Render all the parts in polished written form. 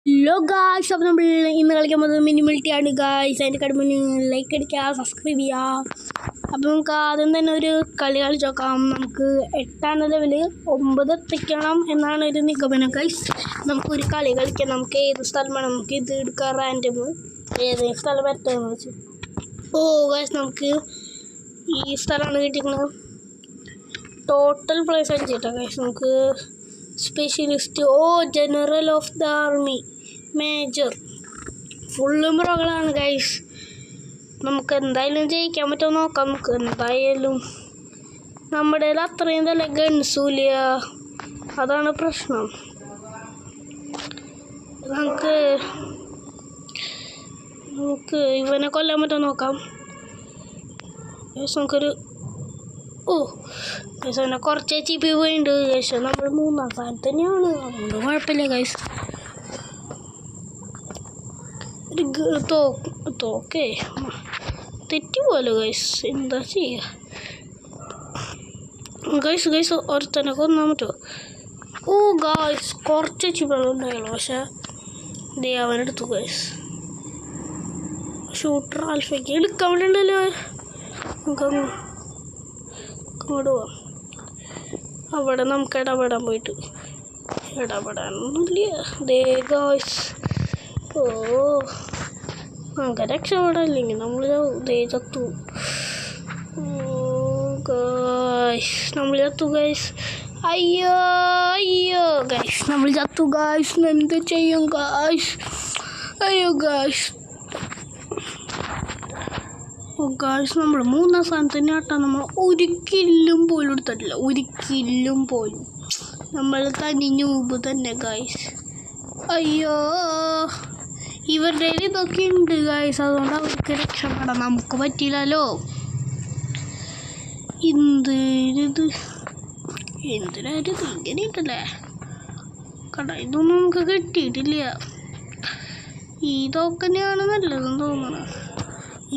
Hello guys, അപ്പോൾ നമ്മൾ ഇന്ന് കളിക്കാൻ പോകുന്നത് മിനിമിലിറ്റിയാണ് ഗായ്സ്. അതിൻ്റെ കടുമ്പ് ലൈക്ക് അടിക്കുക, സബ്സ്ക്രൈബ് ചെയ്യുക. അപ്പോൾ നമുക്ക് ആദ്യം തന്നെ ഒരു കളി കളിച്ച് നോക്കാം. നമുക്ക് 8ാം ലെവല് 9 എത്തിക്കണം എന്നാണ് ഒരു നിഗമനം ഗായ്സ്. നമുക്കൊരു കളി കളിക്കാം. നമുക്ക് ഏത് സ്ഥലം വേണം, നമുക്ക് ഇത് എടുക്കാം, റാൻഡം ഏത് സ്ഥലം വരട്ടെന്ന് വെച്ച്. ഗായ്സ്, നമുക്ക് ഈ സ്ഥലമാണ് കിട്ടിയിരിക്കുന്നത്. ടോട്ടൽ പ്ലേസ് അടിച്ചിട്ടാണ് ഗായ്സ്. നമുക്ക് specialist general of the army major ഫുള്ളും പ്രകളാണ് ഗൈസ്. നമുക്ക് എന്തായാലും ജയിക്കാൻ പറ്റുമോ നോക്കാം. നമുക്ക് എന്തായാലും നമ്മുടെ അത്രയും തന്നെ ഗൺസൂല്ല, അതാണ് പ്രശ്നം. നമുക്ക് ഇവനെ കൊല്ലാൻ പറ്റുമോ നോക്കാം. നമുക്കൊരു ഗൈസ് കുറച്ച് HP പോയിട്ടുണ്ട്. ഗൈസ് നമ്മൾ 3ാം സ്ഥാനത്ത് തന്നെയാണ്, അതുകൊണ്ട് കുഴപ്പമില്ല ഗൈസ്. തോക്കേ തെറ്റുപോലോ ഗൈസ്, എന്താ ചെയ്യുക ഗൈസ്. ഒരുത്തനെ കൊന്നാൻ പറ്റുമോ? ഗൈസ് കുറച്ച് HP ഉണ്ടായുള്ളൂ, പക്ഷേ അവനെടുത്തു ഗൈസ്. ഷൂട്ടർ ആൽഫയ്ക്ക് എടുക്കാൻ വേണ്ടിയുണ്ടല്ലോ. നമുക്ക് അങ്ങോട്ട് പോവാം. അവിടെ നമുക്ക് ഇടപെടാൻ പോയിട്ട് ഇടപെടാനൊന്നുമില്ല. ഗായ്സ് നമുക്ക് രക്ഷപ്പെടാനില്ലെങ്കിൽ നമ്മൾ ചത്തു. ഗായ്സ് നമ്മൾ ചത്തു ഗായ്സ്. അയ്യോ ഗായ്സ് നമ്മൾ ചത്തു ഗായ്സ്. എന്ത് ചെയ്യും ഗായ്സ്? അയ്യോ ഗായ്സ്. ഗായ്സ് നമ്മൾ 3ാം സ്ഥാനത്ത് തന്നെ ആട്ടാ. നമ്മൾ ഒരു കില്ലും പോലും എടുത്തിട്ടില്ല, ഒരു കില്ലും പോലും. നമ്മൾ തനിഞ്ഞു മുമ്പ് തന്നെ ഗായ്സ്. അയ്യോ, ഇവരുടെ ഇതൊക്കെ ഉണ്ട് ഗായ്സ്, അതുകൊണ്ട് അവർക്ക് രക്ഷപ്പെടാൻ നമുക്ക് പറ്റില്ലല്ലോ. എന്തിനായിരുന്നു ഇങ്ങനെ ഉണ്ടല്ലേ കട. ഇതൊന്നും നമുക്ക് കിട്ടിയിട്ടില്ല. ഇതൊക്കെ തന്നെയാണ് നല്ലതെന്ന് തോന്നണം.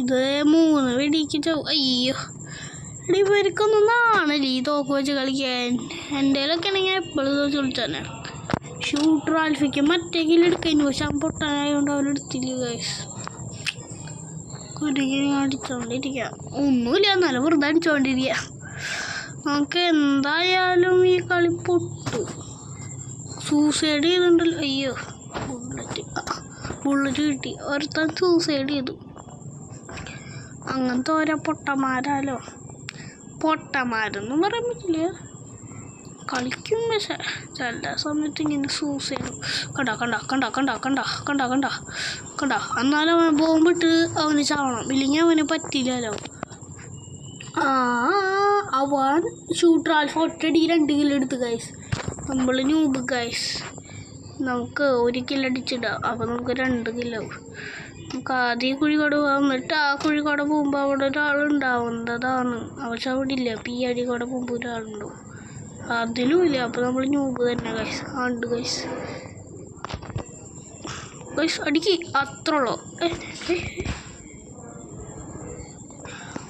ഇത് 3 വെടിക്ക് അയ്യോ ഇവർക്കൊന്നും നാണല്ലേ ഈ തോക്ക് വെച്ച് കളിക്കാൻ. എൻ്റെ കയ്യിലൊക്കെ ആണെങ്കിൽ എപ്പോഴും ചോദിച്ചാൽ ഷൂട്ടർ ആൽഫയ്ക്ക് മറ്റേ കില്ലെടുക്കുന്നു, പക്ഷെ അവൻ പൊട്ടാനായതുകൊണ്ട് അവനെടുത്തില്ല ഗൈസ്. അടിച്ചോണ്ടിരിക്കുക, ഒന്നുമില്ല, എന്നാലും വെറുതെ അടിച്ചോണ്ടിരിക്കുക. നമുക്ക് എന്തായാലും ഈ കളി പൊട്ടു. സൂസൈഡ് ചെയ്തിട്ടുണ്ടല്ലോ. അയ്യോ ബുള്ളറ്റ് കിട്ടി. ഒരുത്തൻ സൂസൈഡ് ചെയ്തു. അങ്ങനത്തെ ഓരോ പൊട്ടന്മാരാലോ. പൊട്ടന്മാരൊന്നും പറയാൻ പറ്റില്ല, കളിക്കും. പക്ഷേ ചില സമയത്ത് ഇങ്ങനെ സൂസൈഡ് കണ്ട. എന്നാലും അവൻ ബോംബിട്ട് അവന് ചാവണം, ഇല്ലെങ്കിൽ അവന് പറ്റില്ലല്ലോ. അവൻ ഷൂട്ടർ ആൽഫ ഒറ്റടി 2 കില്ലെടുത്ത് ഗൈസ്. നമ്മൾ ന്യൂബ് ഗൈസ്. നമുക്ക് 1 കില്ലടിച്ചിടാം, അപ്പോൾ നമുക്ക് 2 കില്ലാവും. നമുക്ക് ആദ്യം കുഴിക്കട വന്നിട്ട് ആ കുഴിക്കട പോകുമ്പോൾ അവിടെ ഒരാളുണ്ടാവുന്നതാണ്. പക്ഷെ അവിടെ ഇല്ല. ഈ അടിക്കട പോകുമ്പോൾ ഒരാളുണ്ടാവും, അതിലും ഇല്ല. അപ്പോൾ നമ്മൾ ന്യൂബ് തന്നെ ഗൈസ്. ആണ്ട് ഗൈസ് അടിക്ക്, അത്ര ഉള്ളൂ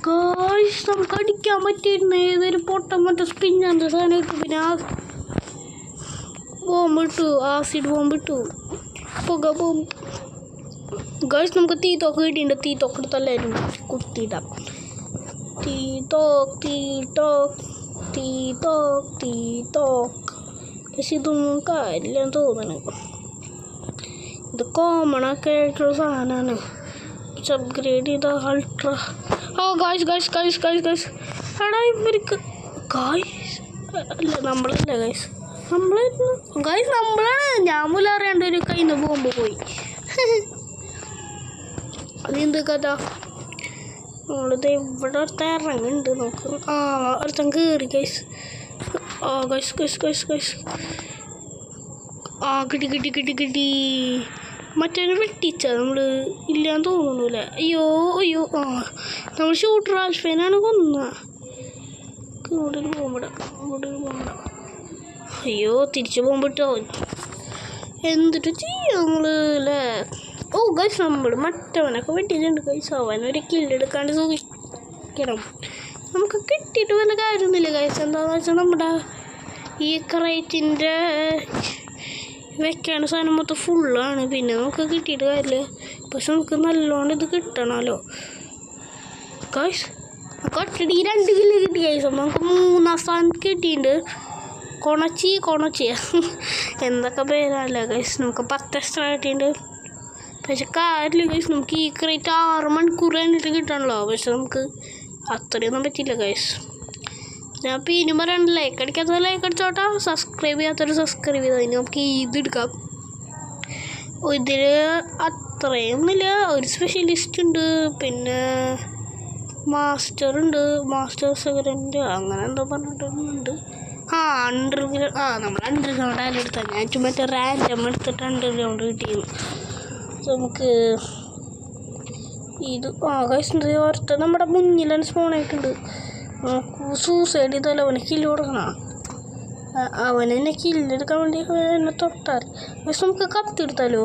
ഗൈസ്. നമുക്ക് അടിക്കാൻ പറ്റിയിരുന്ന ഏതൊരു പൊട്ടം മറ്റേ സ്പിന്നറിൻ്റെ സാധനം ഇട്ടു. പിന്നെ ബോംബിട്ടു, ആസിഡ് ബോംബിട്ടു, പുക ബോംബ് ഗൈസ്. നമുക്ക് തീത്തോക്ക് കിട്ടിയിട്ടുണ്ട്. തീത്തോക്ക് എടുത്തല്ലായിരുന്നു കുത്തിയിടാം. തീത്തോക്ക് പക്ഷെ ഇതൊന്നും കാര്യമില്ലെന്ന് തോന്നണ. ഇത് കോമൺ ഒക്കെ ആയിട്ടുള്ള സാധനമാണ്. അപ്ഗ്രേഡ് ചെയ്ത അൾട്രാ. ഗൈസ് എടാ ഇവർക്ക് ഗൈസ് അല്ല, നമ്മളല്ല ഗൈസ്, നമ്മളാണ്. ഞാൻ പോലും അറിയാണ്ട് ഒരു കയ്യിൽ നിന്ന് ബോംബ് പോയി. അതെന്ത് കഥ? നമ്മളിത് ഇവിടെ ഒരുത്തൻ ഇറങ്ങുന്നുണ്ട്. നമുക്ക് ഒരുത്തൻ കയറി ഗൈസ്. ഗൈസ് കിട്ടി. മറ്റൊരു വെട്ടിച്ച നമ്മൾ ഇല്ലാന്ന് തോന്നണല്ലേ. അയ്യോ നമ്മൾ ഷൂട്ടർ ആൽഫേനാണ് കൊന്ന. ഇവിടെ ഒരു ബോംബിടാം. അയ്യോ തിരിച്ച് ബോംബിട്ടോ. എന്തിട്ട് ചെയ്യാം നമ്മൾ അല്ലേ? ഗൈസ് നമ്മൾ മറ്റവനൊക്കെ വെട്ടിയിട്ടുണ്ട് ഗൈസ്. അവനൊരു കില്ലെടുക്കാണ്ട് സൂക്ഷിക്കണം. നമുക്ക് കിട്ടിയിട്ട് വല്ല കാര്യമൊന്നുമില്ല ഗൈസ്. എന്താണെന്ന് വെച്ചാൽ നമ്മുടെ ഈ ക്രൈറ്റിൻ്റെ വെക്കാണ് സാധനം മൊത്തം ഫുള്ളാണ്. പിന്നെ നമുക്ക് കിട്ടിയിട്ട് കാര്യമില്ല. പക്ഷെ നമുക്ക് നല്ലോണം ഇത് കിട്ടണമല്ലോ ഗൈസ്. നമുക്ക് ഒറ്റടി 2 കിലോ കിട്ടി ഗൈസ്. അപ്പോൾ നമുക്ക് 3-ാം സ്ഥാനം കിട്ടിയിട്ടുണ്ട്. കൊണച്ചി എന്തൊക്കെ പേരല്ല ഗൈസ്. നമുക്ക് 10 എക്സ്ട്രാ കിട്ടിയിട്ടുണ്ട്. പക്ഷെ കാര്യമില്ല ഗൈസ്, നമുക്ക് ഈ ക്രേറ്റ് 6 മണിക്കൂർ കഴിഞ്ഞിട്ട് കിട്ടണല്ലോ. പക്ഷെ നമുക്ക് അത്രയൊന്നും പറ്റില്ല ഗൈസ്. ഞാൻ അപ്പോൾ ഇനി പറയണ്ട, ലൈക്ക് അടിക്കാത്ത ലൈക്ക് അടിച്ചോട്ടെ, സബ്സ്ക്രൈബ് ചെയ്യാത്തൊരു സബ്സ്ക്രൈബ് ചെയ്തോ. ഇനി നമുക്ക് ഇതെടുക്കാം. ഇതിൽ അത്രയൊന്നുമില്ല. ഒരു സ്പെഷ്യലിസ്റ്റ് ഉണ്ട്, പിന്നെ മാസ്റ്റർ ഉണ്ട്, മാസ്റ്റർ സെക്കൻഡ് അങ്ങനെ എന്തോ പറഞ്ഞിട്ടുണ്ട്. നമ്മൾ അണ്ടർഗ്രൗണ്ട് ആയാലും എടുത്താൽ ഞാൻ മറ്റേ റാൻഡം എടുത്തിട്ട് അണ്ടർഗ്രൗണ്ട് കിട്ടിയത്. നമുക്ക് ഇത് ഗൈസ് ഓർത്ത് നമ്മുടെ മുന്നിലാണ് സ്പോണായിട്ടുണ്ട്. സൂസൈഡ് ചെയ്താൽ അവന് കില്ല് കൊടുക്കണം. അവനെന്നെ കില്ലെടുക്കാൻ വേണ്ടി എന്നെ തൊട്ടാൽ. പക്ഷെ നമുക്ക് കത്തിയെടുത്താലോ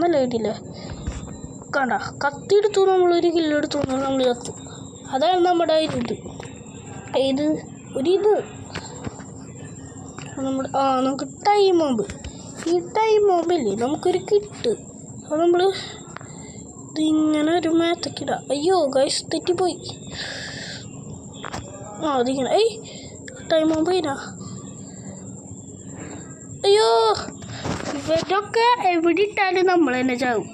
നല്ല ഐഡിയല്ലേ. കണ്ട കത്തിയെടുത്തു, നമ്മളൊരു കില്ലെടുത്തു, നമ്മൾ കത്തു. അതാണ് നമ്മുടെ ഇത് നമ്മുടെ നമുക്ക് ടൈം ബോംബ്. ഈ ടൈം ബോംബില്ലേ നമുക്കൊരു കിട്ട്. അപ്പോൾ നമ്മൾ ഇതിങ്ങനെ ഒരു മേത്തക്കിടാം. അയ്യോ ഗൈസ് തെറ്റിപ്പോയി. അതിങ്ങനെ ടൈം ബോംബ് കഴിഞ്ഞാ. അയ്യോ ഇവരൊക്കെ എവിടെ ഇട്ടാലും നമ്മൾ തന്നെ ചാവും.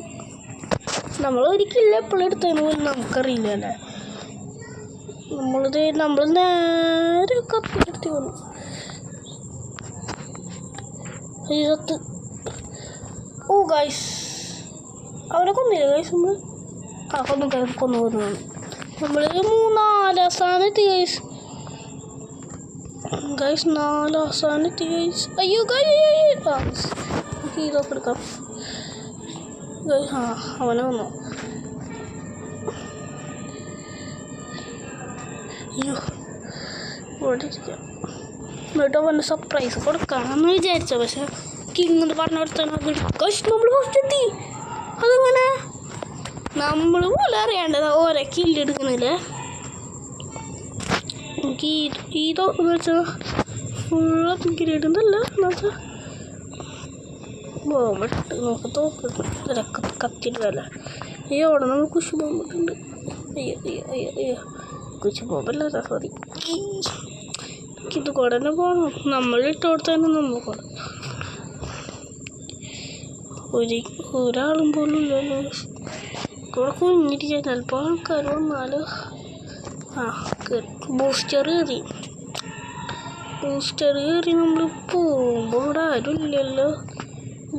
നമ്മൾ ഒരിക്കലും എപ്പോഴും എടുത്തതിന് പോലും നമുക്കറിയില്ല അല്ലേ. നമ്മൾ നേരെ കത്തിയെടുത്തി വന്നു. കത്ത്. ഓ ഗൈസ് അവനെ കൊന്നില്ല ഗൈസ്. നമ്മൾ കൊന്നു. നമ്മൾ 3-4 സ്ഥാനത്ത് ഗൈസ്. 4 സ്ഥാനത്ത് ഗൈസ്. അയ്യോ ഗൈസ് ഇതൊക്കെ എടുക്കാം ഗൈസ്. അവനെ വന്നു. അയ്യോ ഇവിടെ ഇരിക്കാം. എന്നിട്ട് അവന് സർപ്രൈസ് കൊടുക്കാമെന്ന് വിചാരിച്ച, പക്ഷെ കിങ് പറഞ്ഞ കൊടുത്താണ് ഗൈസ് നമ്മൾ ഫസ്റ്റ് എത്തി. അതങ്ങനെ നമ്മൾ പോലെ അറിയാണ്ടത് ഓരോ കില്ലെടുക്കുന്നില്ലേ. എനിക്ക് ഈ തോക്കെന്ന് വെച്ചാൽ ഫുള്ള് കിരീടുന്നല്ല എന്ന് വെച്ചാൽ ബോംബിട്ട് നമുക്ക് തോക്ക് കത്തിയിട്ടല്ല. അയ്യോ അവിടെ നമ്മൾ കുശി ബോംബിട്ടുണ്ട്. അയ്യോ കുശി ബോംബല്ല, സോറി. ഇത് കൂടെ തന്നെ പോകണം. നമ്മൾ ഇട്ട് കൊടുത്തന്നെ നമ്മൾ കൂടെ ഒരാളും പോലും ഇല്ലല്ലോ. കൂടെ കുഞ്ഞിരിക്കാൻ ചിലപ്പോൾ ആൾക്കാർ വന്നാലും ബൂസ്റ്റർ കയറി നമ്മൾ പോകുമ്പോൾ ഇവിടെ ആരും ഇല്ലല്ലോ.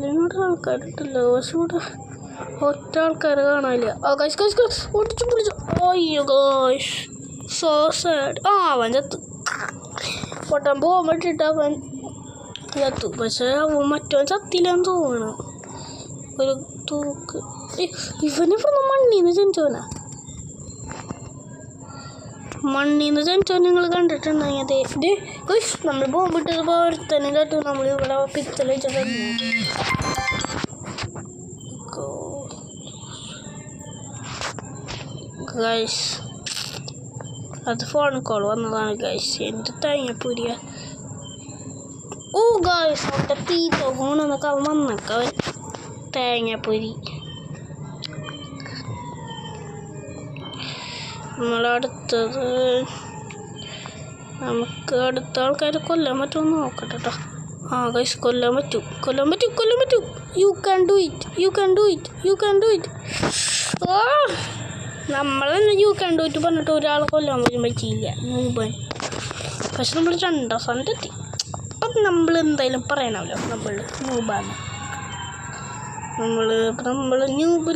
ഇവിടെ ആൾക്കാരിട്ടല്ലോ. പക്ഷെ ഇവിടെ ഒറ്റ ആൾക്കാരെ കാണാനില്ല. ഓടിച്ചു പിടിച്ചു. അയ്യോ ഗോയ്സ് സോ സാഡ്. അവൻ ചത്തു. പൊട്ടാൻ പോകാൻ പറ്റിയിട്ട് അവൻ ചത്തു. പക്ഷെ അവൻ മറ്റവൻ ചത്തില്ലാന്ന് തോന്നണം. ഒരു തൂക്ക്. ഇവനിവിടെ മണ്ണീന്ന് ജനിച്ചവനാ. നിങ്ങൾ കണ്ടിട്ടുണ്ടെങ്കിൽ നമ്മൾ ബോംബിട്ടത് പോരത്തന്നെ ചത്തു. നമ്മൾ ഇവിടെ പിത്തൽ വെച്ചിട്ട് ഗൈസ് അത് ഫോൺ കോൾ വന്നതാണ് ഗൈസ്. എൻ്റെ തേങ്ങപ്പൂരിയ. ഓ ഗൈസ് അവിടെ തീറ്റ ഫോണെന്നൊക്കെ അവൻ വന്നൊക്കെ അവൻ തേങ്ങപ്പൊരി. നമ്മളടുത്തത് നമുക്ക് അടുത്ത ആൾക്കാരെ കൊല്ലാൻ പറ്റുമോ നോക്കട്ടെ കേട്ടോ. ഗൈസ് കൊല്ലാൻ പറ്റും. You can do it. നമ്മളെന്നെ യു ക്യാൻ ഡു ഇറ്റ് പറഞ്ഞിട്ട് ഒരാളെ കൊല്ലാൻ പോലും പറ്റിയില്ല. പക്ഷെ നമ്മൾ 2-ാം സ്ഥാനത്തെത്തി. അപ്പം നമ്മൾ എന്തായാലും പറയണമല്ലോ നമ്മൾ നൂബാണ്. നമ്മൾ നൂബ്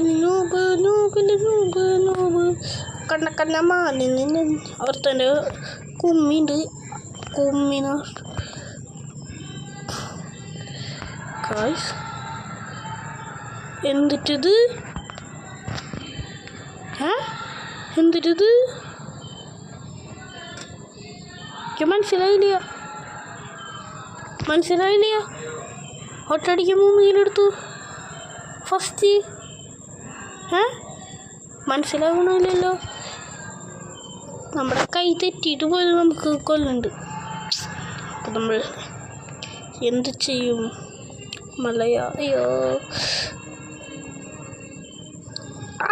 കണ്ണ മാനിന് അവർത്തൻ്റെ കുമ്മിണ്ട്. എന്തിട്ടത് മനസ്സിലായില്ല. ഒറ്റടിക്ക് 3 കിലെടുത്തു ഫസ്റ്റ്. മനസ്സിലാകണമില്ലല്ലോ. നമ്മുടെ കൈ തെറ്റിയിട്ട് പോലും നമുക്ക് കൊല്ലുന്നുണ്ട്. അപ്പം നമ്മൾ എന്ത് ചെയ്യും? മലയാ അയ്യോ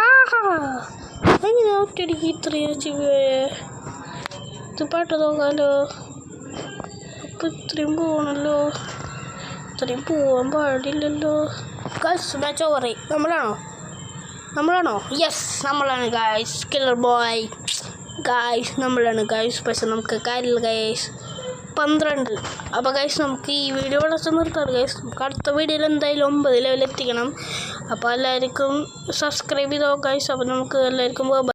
ആഹാ എങ്ങനെ ഒറ്റയടിക്ക് ഇത്രയും ഇത് പാട്ട് നോക്കാമല്ലോ. അപ്പം ഇത്രയും പോകണല്ലോ, ഇത്രയും പോകാൻ പാടില്ലല്ലോ. ഗൈസ് മാച്ച് ഓവറായി. നമ്മളാണോ യെസ് നമ്മളാണ് ഗൈസ്. കില്ലർ ബോയ് ഗൈസ് നമ്മളാണ് ഗൈസ്. പക്ഷെ നമുക്ക് കാര്യമില്ല ഗൈസ്. 12. അപ്പോൾ ഗൈസ് നമുക്ക് ഈ വീഡിയോ വളർച്ച നിർത്താറ് ഗൈസ്. നമുക്ക് അടുത്ത വീഡിയോയിൽ എന്തായാലും 9 ലെവൽ എത്തിക്കണം. അപ്പോൾ എല്ലാവർക്കും സബ്സ്ക്രൈബ് ചെയ്തോ ഗൈസ്. അപ്പോൾ നമുക്ക് എല്ലാവർക്കും